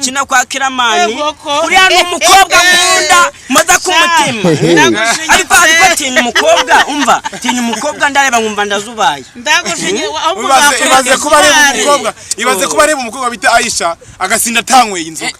kina kwa kiramani uriya n'umukobwa nkunda maza kumutima ariko ariko tinya umukobwa umva tinya umukobwa ndareba nkumva ndazubaye ndagushinye ibaze kuba ari umukobwa bita Aisha agasinda tanyweye inzoga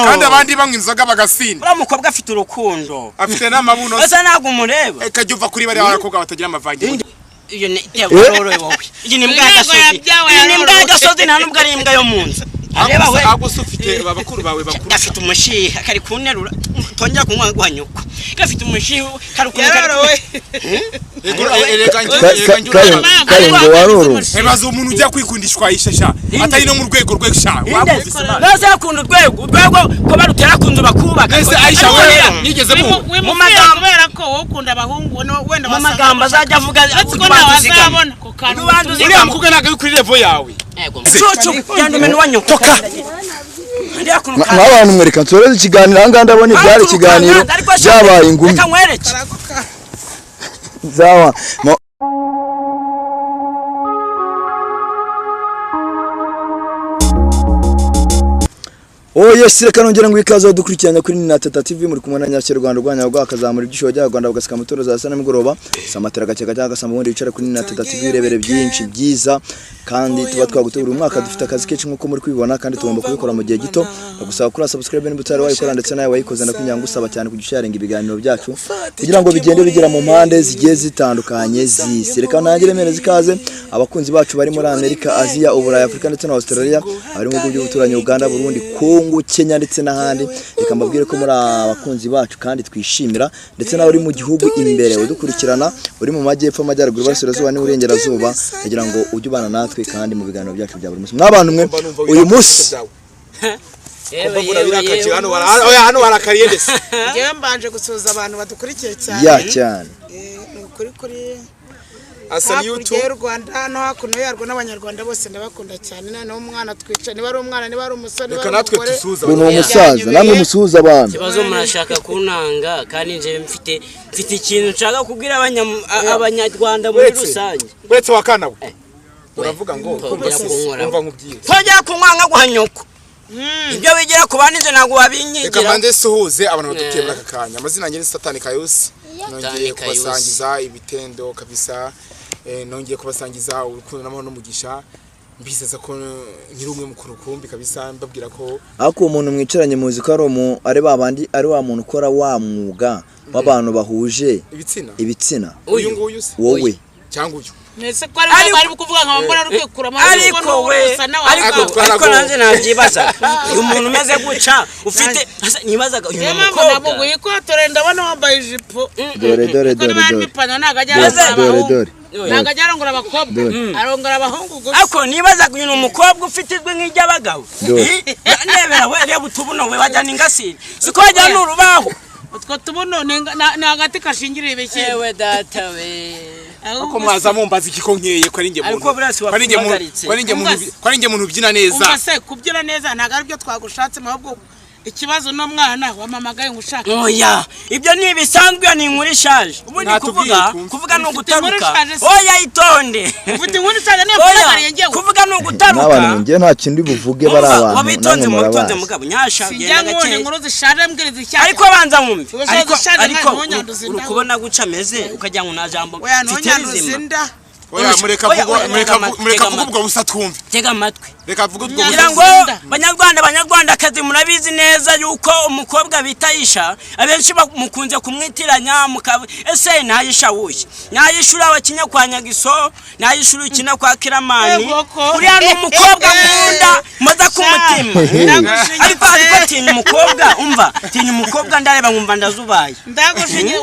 kandi abandi banywa inzoga bagasinda uriya mukobwa afite urukundo afite n'amabuno asa nago umureba kajya uva kuri bari abakobwa batagira amavangi iyo ni yabororowe wowe iyi ni mbwa gasozi iyi ni mbwa gasozi nta nubwo ari imbwa yo munsi areba we agusufite babakuru bawe bakuru gafite umushiha kari kunerura tongera kunywa guhanyuka gafite umushiha kari ngo waroro ebaza umuntu ujya kwikundishwa Aisha atari no mu rwego rw'esha naza yakunda urwego ko barutera kunzu bakubaka ese Aisha we nigeze mu magambo kubera ko wowe ukunda abahungu wenda mu magambo azajya avuga azabona ko kantu uriya mukobwa ntago kuri level yawe cucu yandume n'uwanyoka nk'abantu mwereka nsoreze ikiganiro aha ngaha ndabona ibyari ikiganiro byabaye ingumi reka nkwereke zawa yes reka nongera ngo ikaze dukurikiranya kuri Ninateta TV muri kumwe na Nyakirwanda Rwanda rwakazamura ibyisho bya Rwanda bagasika mutoro za sana migoroba samatera gake cyangwa gasamba ubundi bicara kuri Ninateta TV rebere byinshi byiza kandi tuba twagutegura umwaka dufite akazi kenshi nkuko muri kwibona kandi tugomba kubikora mu gihe gito bagusaba kuri subscribe n'ibutari wayikora ndetse nawe wayikoze ndakunyanga usaba cyane kugusharinga ibiganiro byacu kugira ngo bigende bigira mu mpande zigiye zitandukanye z'isi reka nangire menezi kaze abakunzi bacu bari muri Amerika Aziya Uburayi Afrika ndetse na Australia bari mu gihugu cy'ubuturanyi Uganda Burundi Kongo Kenya ndetse n'ahandi reka mbabwire ko muri abakunzi bacu kandi twishimira ndetse nawe uri mu gihugu imbere udukurikirana uri mu majyepfo amajyaruguru y'Iburasirazuba n'Uburengerazuba kugira ngo ujye ubana natwe kandi mu biganiro byacu bya buri munsi mwabantu mwe uyu munsi hano barakariye ndetse ngewe mbanje gusuhuza abantu badukurikiye cyane cyane kuri asa YouTube Rwanda no hakuno yarwo n'abanyarwanda bose ndabakunda cyane none umwana twica niba ari umwana niba ari umusore reka natwe tusuhuza uno umusaza namwe musuhuza abantu kibazo murashaka kunanga kandi nje mfite ikintu nshaka kubwira abanyarwanda muri rusange wetse wakana uravuga ngo umva nkubwiye tojya kunwanga guhanyuka ibyo bigira kubanije nago wabinyigira reka bande suhuze abantu badukiye muri akanya amazina ngene Satani Kayusi nongeye kubasangiza ibitendo kabisa nongeye kubasangiza urukundo n'amahoro n'umugisha mbizeza ko nyiri umwe mukuru kumbi kabisa mbabwira ko ako umuntu mwicaranye muzi ko ari babandi ari wa muntu ukora wa mwuga w'abantu bahuje ibitsina uyu nguyu wowe cyangwa uyu nese ko ari kuvuga nka mbona rukekura ariko we ariko nanze nabyibaza uyu muntu umeze guca ufite nibazaga uyu mukobwa ko torenda bana wambaye ijipo dore nagajya arongora abakobwa arongora abahungu gusa ariko nibazaga uyu umukobwa ufite izwe nk'iry'abagabo ndebera we reba utubuno we wajyana ingasire siko wajyana urubaho utwo tubuno ni hagati kashingiriye ibiki yewe data we ako mwaza mumbaza ikiko nkeye ko ari nge muntu ubyina neza umase kubyina neza ntago ari byo twagushatse ahubwo ikibazo no mwana wamamagaye ngushaka oya ibyo ni bisanzwe ni inkuru ishaje ubundi kuvuga no gutaruka oya itonde ufite inkuru ishaje niyo kuragariye ngewe kuvuga no gutaruka n'abantu ngiye nta kindi buvuge bari abantu wabitonze mutonze mugabo nyasha genda gake inkuru zishaje mbwiriza icyaha ariko banza mwumve ariko urukubona guca meze ukajya ngo na jambo zitezima oya mureka vuga busa twumve tega amatwi reka vuga ubwo kugira ngo banyarwanda kazi murabizi neza yuko umukobwa bita Aisha abenshi mukunze kumwitiranya ese nayisha wuye nayishura abakinya kwa Nyagiso nayishura ikina kwa Kiramani uriya n'umukobwa nkunda maza kumutima ariko tinya umukobwa umva tinya umukobwa ndareba nkumva ndazubaye ndagushinye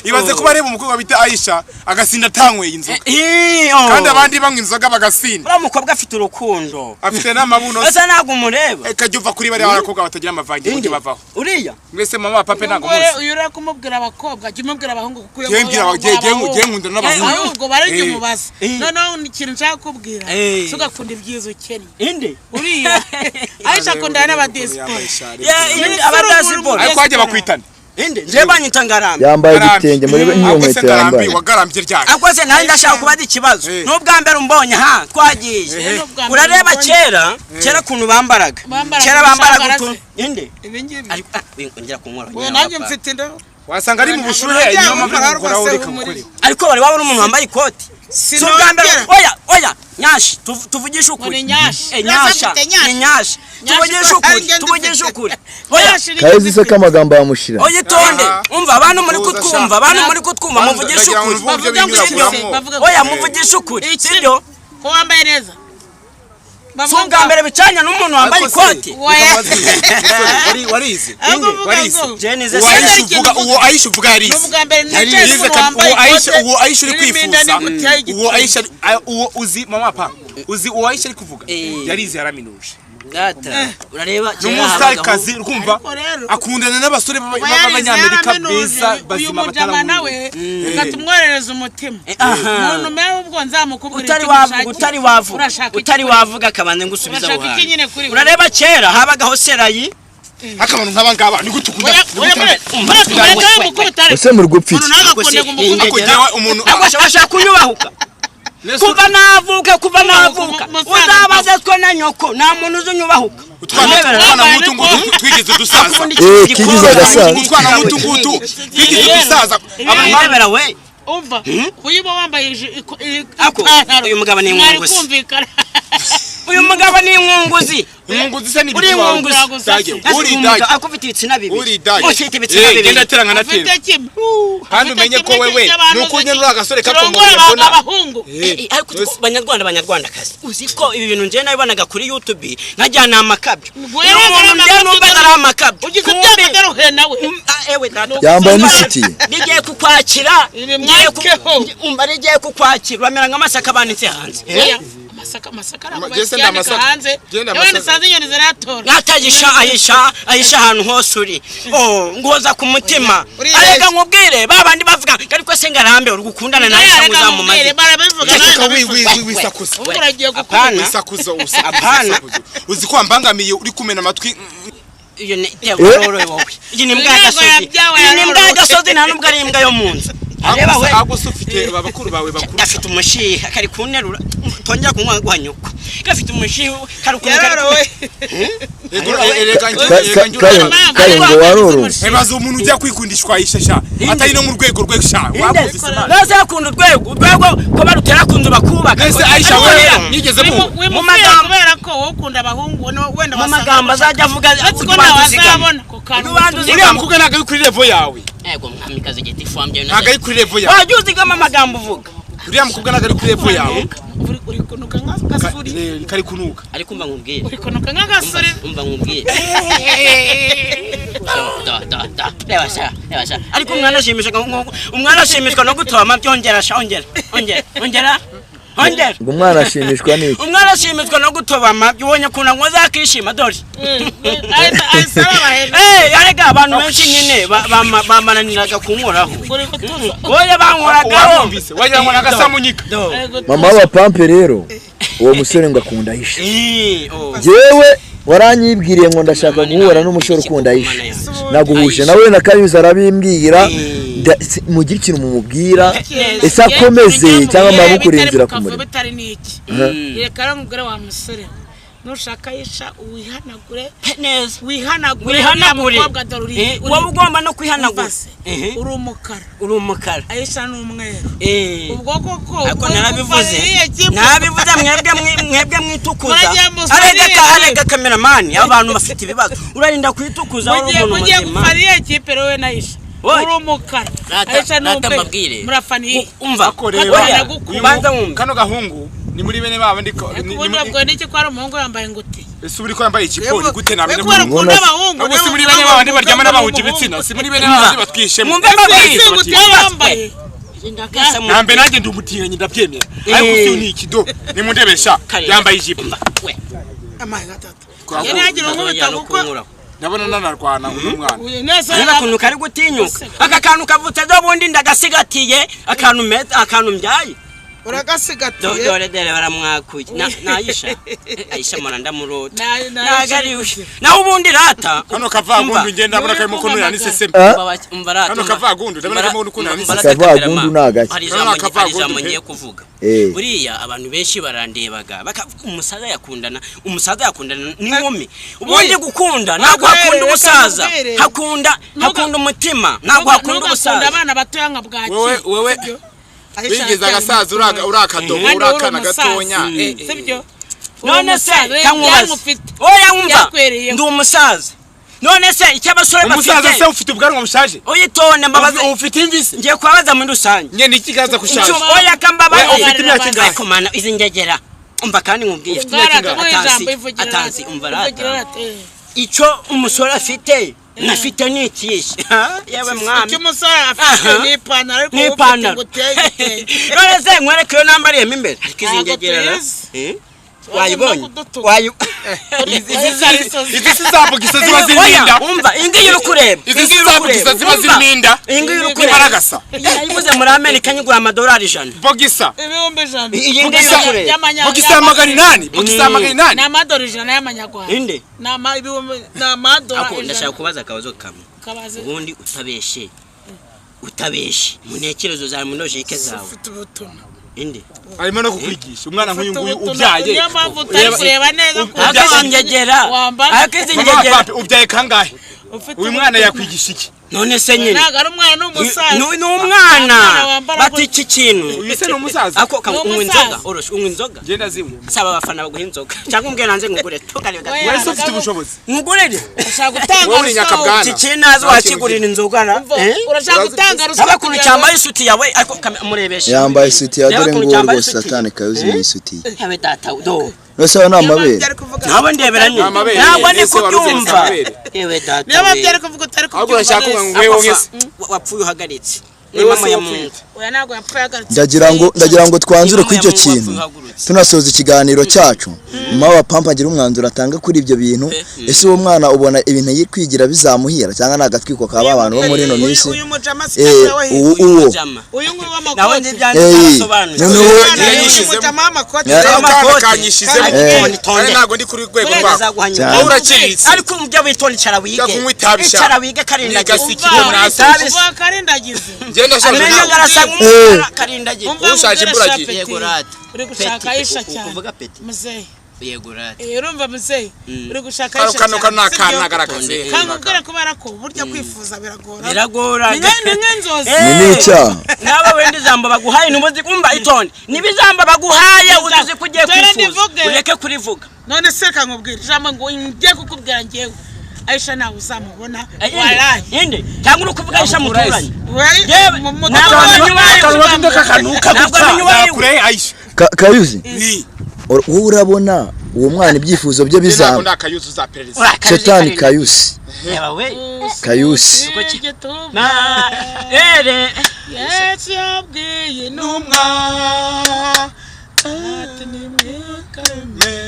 ibaze kuba ari umukobwa bita Aisha agasinda tanyweye inzoga kandi abandi banywa inzoga bagasinda uriya mukobwa afite urukundo afite n'amabuno asa nago umureba kajya uva kuri bari abakobwa batagira amavangi ujye bavaho uriya mwese mama papa ntago muzi uyu ura kumubwira abakobwa jye mubwira abahungu kuko giye nkunda n'abahungu ahubwo barenge mubaza noneho ikintu nshaka kubwira sugakunda ibyiza ukennye inde uriya Aisha akundana n'abadesport abadesport ariko hajye bakwitana inde nje banyita ngarambe yambaye igitenge muri niyo nkweto yambaye wagarambye ryari akoze nari ndashaka kubaza ikibazo n'ubwa mbere umbonye ha twagiye urareba kera kuntu bambaraga kera bambaraga utu inde ari ngira kunkora we nanjye mfite inda wasanga ari mu bushuhe niyo mpamvu ureka mukuri ariko bari wabona umuntu wambaye ikoti si ubwa mbere oya nyashi tuvugisha ukuri nyasha ni nyashi tuvugisha ukuri oya kazi se kamagambo yamushira oya tonde umva abantu muri kutwumva muvugisha ukuri oya muvugisha ukuri sibyo ko wambaye neza Sunga mbere bicanya n'umuntu wambaye ikoti. Warize. Jenize uwo Aisha uvuga yarize. Uwo Aisha uri kwifuza. Uwo uzi mama pa. Uzi uwo Aisha ari kuvuga. Yarize yaraminuje. Gata. Urareba n'umusarikazi urumva akundana n'abasore b'abanyamerika beza bazima batara nawe ugatumworereza umutima umuntu mewe ubwo nzamukubwira utari wavuga kabande ngusubiza aho urareba kera habagaho Serayi akabantu nk'abangaba ni gutukunda ese muri gupfiki umuntu ashaka kunyubahuka kuva navuka uzabaza twa na nyoko nta muntu uzunyubahuka utwana mutu ngo twigeze dusaza kigize gasa utwana mutu ngutu twigeze dusaza abamabera we umva uyibo wambaye uyu mugabo ni inkunguzi uyu mugabo ni inkunguzi se ni inkunguzi uri dage akufite ibitsina bibi ufite ibitsina bibi genda teranga na tera kandi umenye ko wewe nuko unyura agasore kakomeye mbona abahungu ariko banyarwandakazi uzi ko ibi bintu nje nabibonaga kuri YouTube nkajyana amakabyo umuntu nje numva ari amakabyo ugize byagaruhe nawe ewe data yambaye n'isiti nigiye kukwakira nigiye kukwakira uramera nk'amasaka banitse hanze masaka hanze yewe nisanze inyoni ziratora natagisha Aisha ahantu hose uri ngoza ku mutima arega nkubwire babandi bavuga ariko se ngarambe uri gukundana na Aisha muzamumaze barabivuga wisakuza uragiye gukunda wisakuza apana uzi ko ambangamiye uri kumena amatwi iyo ni tewororo wowe iyi ni mbwa gasozi nta nubwo ari imbwa yo munzu areba we agusufite babakuru bawe bakuru gafite umushiha kari kunerura tongera kunywa gwanyuko gafite umushiha kari kunerura we ngo waroro ebazo umuntu ujya kwikundishwa Aisha atari no mu rwego rw'esha naze akunda urwego ko barutera kunzu bakubaka nese Aisha we nigeze mu magambo kubera ko wowe ukunda abahungu wenda mu magambo azajya avuga uriya mukobwa ntago ari kuri level yawe ego mwamikaze giti fambye ntago ari kuri level yawe wajya uzigama amagambo uvuga uriya mukobwa ntago ari kuri level yawe uri kunuka nk'agasuri kari kunuka ariko umva nkubwire uri kunuka nk'agasuri umva nkubwire Rebasha ariko umwana ashimishwa no gutoma byongera ngo umwana ashimishwa n'iki umwana ashimishwa no gutobama ubonye kuntu ngo zakishima dore arega abantu benshi nyine bamananiraga kunkoraho oya bankoragaho wagira ngo nagasamunyika mama w'abapampe rero uwo musore ngo akunda Aisha jewe waranyibwiriye ngo ndashaka guhura n'umusore ukunda Aisha naguhuje nawe na Kayuza arabimbwira mugira ikintu mumubwira ese akomeze cyangwa mabukuri inzira kumuri bitari niki reka ramubwira wa musore nushaka Aisha uwihanagure neza wihanagure mukobwa doruri wowe ugomba no kwihanagura uri umukara Aisha n'umweru ubwo koko ako narabivuze mwebwe mwitukuza arega cameraman abantu bafite ibibazo urarinda kwitukuza uri umuntu mugiye gufariye kipe rowe na Aisha uri umukara Aisha n'umweru murafani umva banza wumva kano gahungu ni muri bene baba ndiko nibwo ndiki ko ari umuhungu yambaye nguti ese uri ko yambaye ikipori gute nabe no muri abahungu abo si muri bene baba ndi baryama n'abahuje ibitsina si muri bene baba batwishe mumbe babiri nambe nanjye ndi umutinganyi ndabyemera ariko si ni ikido ni mundebesha yambaye ijipo amaye gatatu yari yagira nkubita kuko ndabona nanarwana n'umwana neza kuntu kari gutinyuka aka kantu kavutse zo bundi ndagasigatiye akantu mbyaye uragasigatiye dore baramwakuye na Aisha mwana ndamurota nagariwe naho ubundi rata kano kavagundu ngenda abona kari mukono ya niseseme kano kavagundu ndabona kari mukono ya niseseme kavagundu nagaki hari jambo ngiye kuvuga buriya abantu benshi barandebaga umusaza yakundana n'inkumi ubundi gukunda ntabwo hakunda umusaza hakunda umutima ntabwo hakunda umusaza abana batoya nka bwaki wewe wigeze agasaza urakadogo urakana gatonya sibyo none se kankubaze oya wumva ndi umusaza none se icyabasore bafite umusaza se ufite ubwanwa bushaje oyitonde mbabaze ufite imvisi ngiye kwabaza muri rusange nye nikigaza kushaje oya kambabaze ufite imyaka ingahe komana izi ngegera umva kandi nkubwiye atansi umva rata icyo umusore afite nafite n'ikishi yewe mwami icyo umusore afite n'ipantaro n'ipantaro none se nkwereke iyo nambariyemo imbere ariko izi ngegera wayibonye izi zabugisa ziba zirinda umva ingiyi uri kureba izi zabugisa ziba zirinda ingiyi uri kureba baragasa yayibuze muri Amerika nyigura amadolari 100 bogisa ibihumbi 100 iyi ngiyi uri kureba bogisa $800 bogisa $800 na amadolari 100 y'amanyarwanda inde na ibihumbi na amadolari ndashaka kubaza akabazo kamwe ubundi utabeshe mu ntekerezo zawe mu logike zawe inde arimo no kukwigisha umwana nk'uyu nguyu ubyaye ureba neza ko akizingegera ubyaye kangahe uyu mwana yakwigisha iki none se nyine nagara umwana n'umusaza n'umwana bati iki kintu uyise n'umusaza ako unywa inzoga oroshe unywa inzoga genda zimwe saba abafana baguha inzoga cyangwa umbwe nanze ngugure wese ufite ubushobozi ngugurire urashaka gutanga wowe nyakabwana iki kinazo wakigurira inzoga na urashaka gutanga ruswa abakuru cyambaye isuti yawe ariko murebeshe yambaye isuti ya dore ngo rwose Satani kayuzi ni isuti yawe data do nose na amabere ntabwo ndeberanye ntabwo ndi kubyumva yewe data niba babyere kuvuga utari ahubwo urashaka ngo ngwewe ngese wapfuye uhagaritse ndagira ngo twanzure ku icyo kintu tunasoza ikiganiro cyacu mama wa pampa ngira umwanzuro atanga kuri ibyo bintu ese uwo mwana ubona ibintu yikwigira bizamuhira cyangwa nagatwiko kaba abantu bo muri no minsi uyu mujama uwo uyu nguyu nawe w'amakoti mujama w'amakoti kanyishizemo ntago ndi kuri rwego rwako aho urakiritse ariko umujya witonda icara wige karindagize genda shaje karindagize ushaje imburagiye yego rata uri gushaka Aisha cyane kuvuga peti muzehe yego rata urumva muzehe uri gushaka Aisha cyane kano kana garagaze kangubwira kubera ko burya kwifuza biragora ni ngenzozi ni icyaha naba wende zambo baguhaye numuzi kumva itonde nibizamba baguhaye uzuzi kugiye kwifuza ureke kurivuga none se kangubwira ijambo ngo ngiye kukubwira ngewe Aisha nawe uzamubona waraye inde cyangwa urukuvuga Aisha muturanye yewe kure Aisha kayuzi wowe urabona uwo mwana ibyifuzo bye bizamba Satani kayusi kayusi Yesu yabwiye intumwa ati nimwikame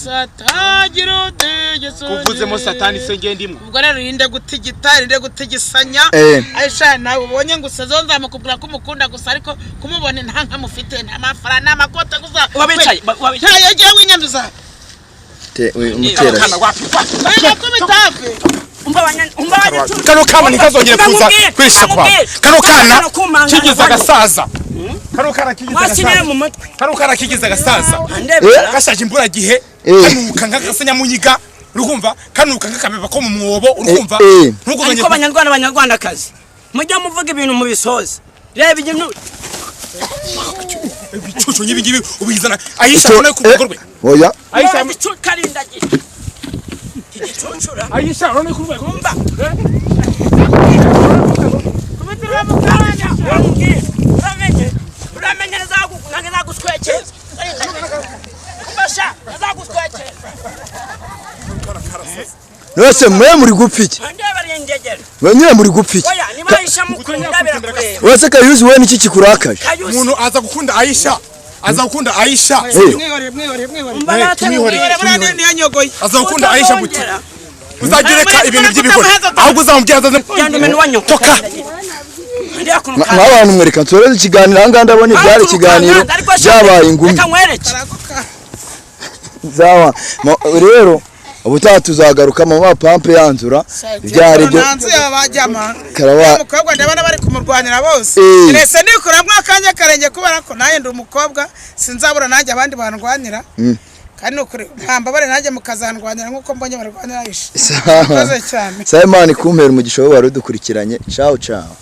Satagira utegetse kuvuzemo Satani se ngendimwe ubwo rero irinde gutigita irinde gutigisanya Aisha nawe ubonye ngo usazo nzamukubwira ko umukunda gusa ariko kumubona nta nkamufite nta mafaranga n'amakote gusa wabicaye yagiye winyanduza umutera kano kana nikazongera kuza kwisha kwa kano kana kigize agasaza kano kana kigize agasaza gashaje imbura gihe kanuka nk'agasanya munyiga urumva kanuka nk'akabeba ko mu mwobo urumva ariko abanyarwanda kazi mujya muvuga ibintu mu bisoza reba ibintu ibicucu nyibi ubizana Aisha none kubugorwe oya Aisha karindagiye Aisha none kubugorwe kumba uramenye nazaguswekeza kubasha nazaguswekeza nose mwe muri gupfiki nyine muri gupfiki wese kayuzi we niki kikurakaje umuntu aza gukunda Aisha aza gukunda Aisha gute uzagereka ibintu by'ibigori ahubwo uzamubwira toka nk'abantu mwereka nsoreze ikiganiro ahangaha ndabona ibyari ikiganiro byabaye ingumi zawa rero ubutaha tuzagaruka mu mapampe yanzura ibyari byo karaba umukobwa ndabona bari kumurwanira bose rese nikuramwe akanya karenge kubera ko naye ndi umukobwa sinzabura nanjye abandi bandwanira kandi ukuri mbambabare nanjye mukazandwanira nkuko mbonye barwanira Aisha sawa cyane Simon kumpera umugisha wari udukurikiranye ciao ciao